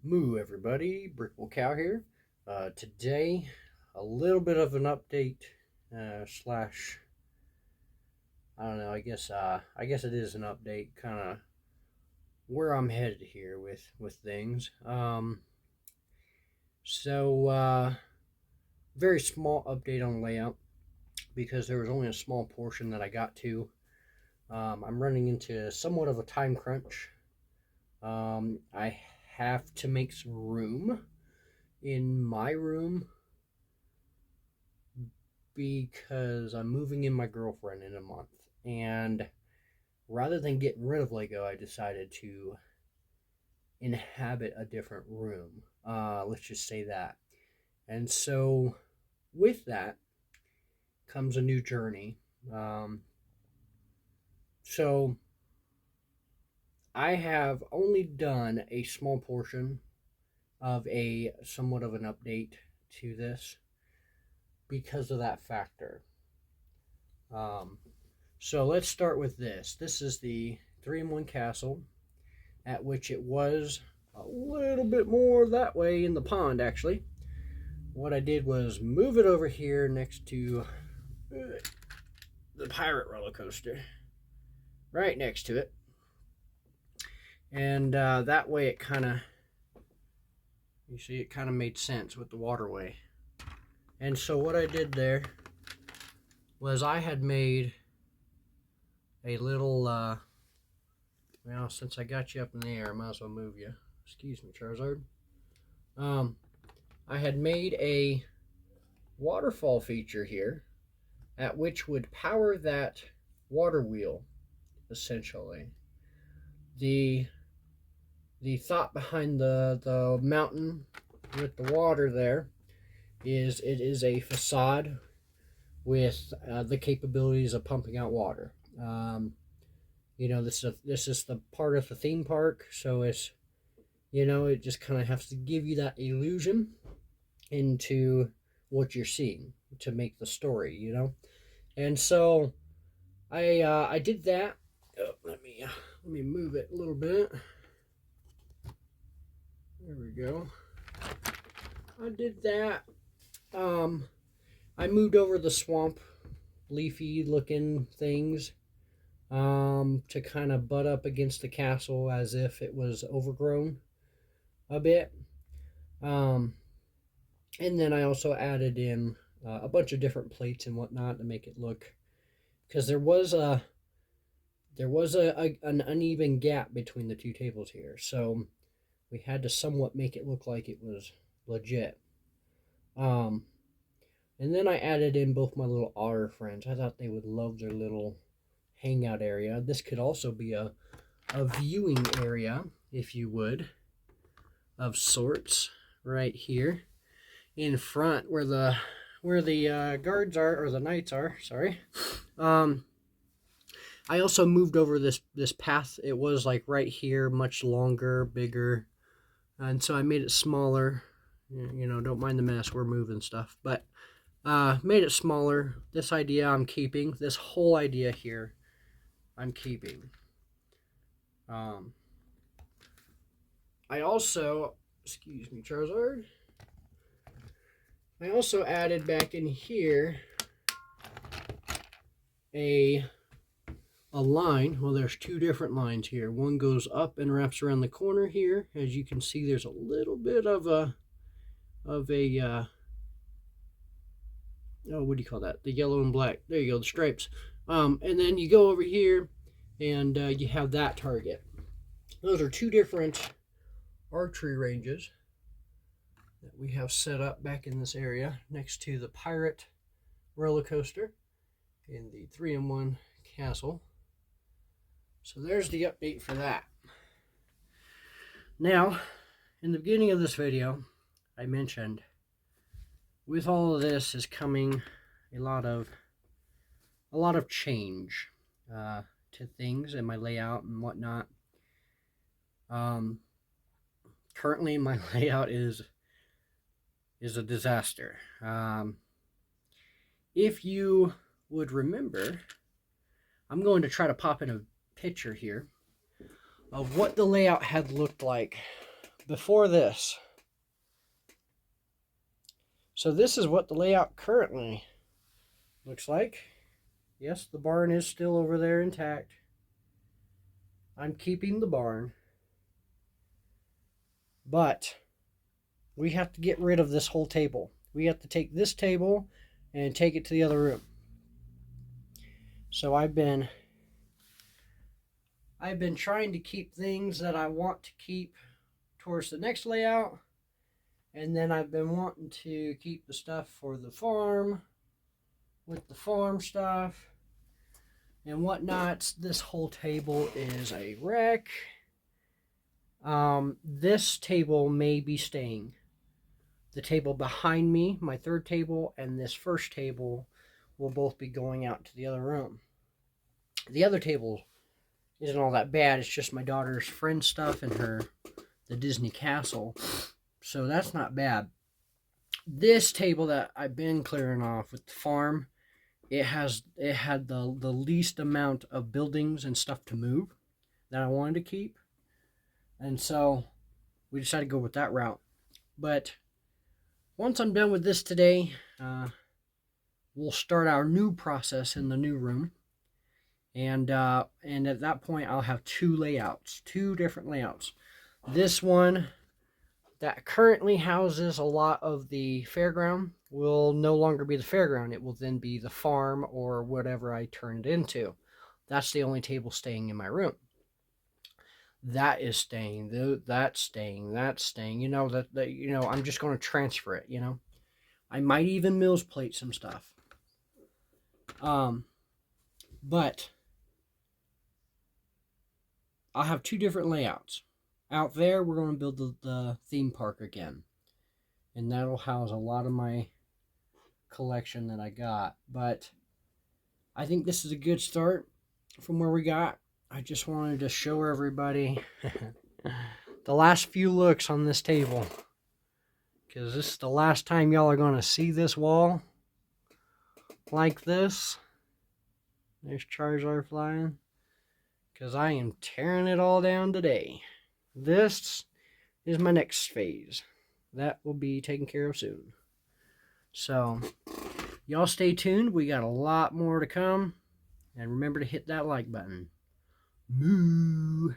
Moo everybody, Brickable Cow here. Today, a little bit of an update slash I don't know. I guess it is an update, kind of where I'm headed here with things. So very small update on layout because there was only a small portion that I got to. I'm running into somewhat of a time crunch. I have to make some room in my room because I'm moving in my girlfriend in a month. And rather than getting rid of Lego, I decided to inhabit a different room. Let's just say that. And so, with that comes a new journey. So, I have only done a small portion of a somewhat of an update to this because of that factor. So let's start with this. This is the 3-in-1 castle, at which it was a little bit more that way in the pond, actually. What I did was move it over here next to the pirate roller coaster, right next to it. And that way it kind of, you see, it kind of made sense with the waterway. And so what I did there was I had made a little, well, since I got you up in the air, I might as well move you. Excuse me, Charizard. I had made a waterfall feature here, at which would power that water wheel, essentially. The thought behind the mountain with the water there is it is a facade with the capabilities of pumping out water. This is the part of the theme park, so it's, it just kind of has to give you that illusion into what you're seeing to make the story, And so I did that. Oh, let me move it a little bit. There we go. I did that. I moved over the swamp, leafy looking things, to kind of butt up against the castle as if it was overgrown a bit. And then I also added in a bunch of different plates and whatnot to make it look, because there was an uneven gap between the two tables here, so we had to somewhat make it look like it was legit. And then I added in both my little otter friends. I thought they would love their little hangout area. This could also be a viewing area, if you would, of sorts, right here in front where the guards are, or the knights are. Sorry. I also moved over this path. It was like right here, much longer, bigger, and so I made it smaller. Don't mind the mess. We're moving stuff, but made it smaller. This idea I'm keeping. This whole idea here, I'm keeping. I also, excuse me, Charizard. I also added back in here a line. Well, there's two different lines here. One goes up and wraps around the corner here. As you can see, there's a little bit of a oh, what do you call that? The yellow and black. There you go, the stripes. And then you go over here and you have that target. Those are two different archery ranges that we have set up back in this area next to the pirate roller coaster in the 3-in-1 castle. So there's the update for that. Now, in the beginning of this video, I mentioned with all of this is coming a lot of change to things in my layout and whatnot. Currently, my layout is a disaster. If you would remember, I'm going to try to pop in a picture here of what the layout had looked like before this. So this is what the layout currently looks like. Yes, the barn is still over there intact. I'm keeping the barn. But we have to get rid of this whole table. We have to take this table and take it to the other room. So I've been trying to keep things that I want to keep towards the next layout. And then I've been wanting to keep the stuff for the farm with the farm stuff and whatnot. This whole table is a wreck. This table may be staying. The table behind me, my third table, and this first table will both be going out to the other room. The other table isn't all that bad. It's just my daughter's friend stuff and the Disney castle. So that's not bad. This table that I've been clearing off with the farm, it had the least amount of buildings and stuff to move that I wanted to keep. And so we decided to go with that route. But once I'm done with this today, we'll start our new process in the new room. And at that point, I'll have two different layouts. This one that currently houses a lot of the fairground will no longer be the fairground. It will then be the farm or whatever I turn it into. That's the only table staying in my room. That is staying. That's staying. That's staying. You know that I'm just going to transfer it. You know, I might even Mills plate some stuff. But I'll have two different layouts. Out there, we're going to build the theme park again. And that'll house a lot of my collection that I got. But I think this is a good start from where we got. I just wanted to show everybody the last few looks on this table. Because this is the last time y'all are going to see this wall like this. There's Charizard flying. Because I am tearing it all down today. This is my next phase. That will be taken care of soon. So, y'all stay tuned. We got a lot more to come. And remember to hit that like button. Moo!